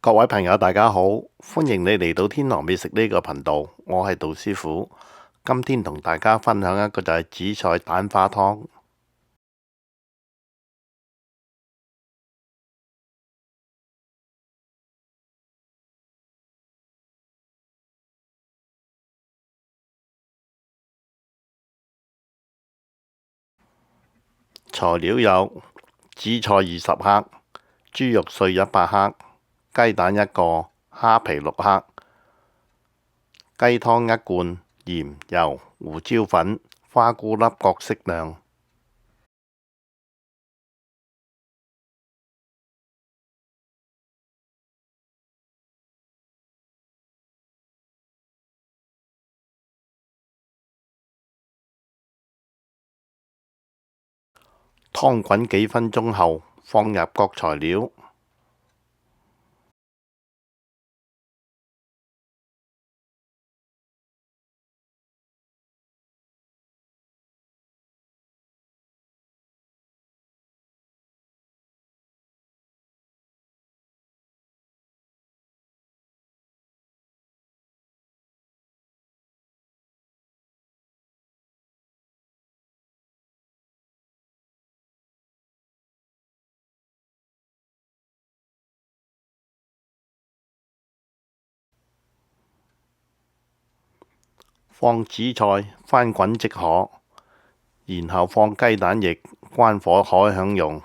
各位朋友，大家好，歡迎你嚟到天堂美食呢個頻道，我係杜師傅。今天同大家分享一個就係紫菜蛋花湯。材料有紫菜20克、豬肉碎100克、雞蛋1個、蝦皮6克、雞湯1罐、鹽、油、胡椒粉、花菇粒各適量。湯滾幾分鐘後，放入各材料。放紫菜翻滾即可，然後放雞蛋液，關火可享用。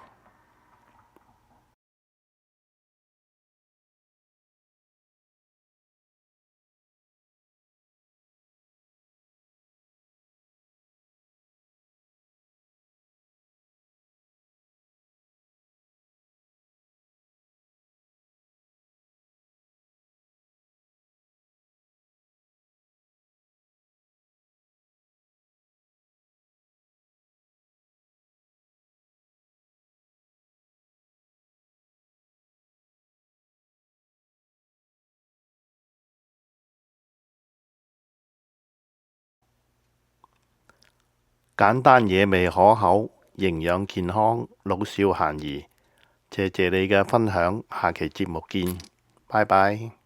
簡單野味可口，營養健康，老少咸宜。謝謝你嘅分享，下期節目見，拜拜。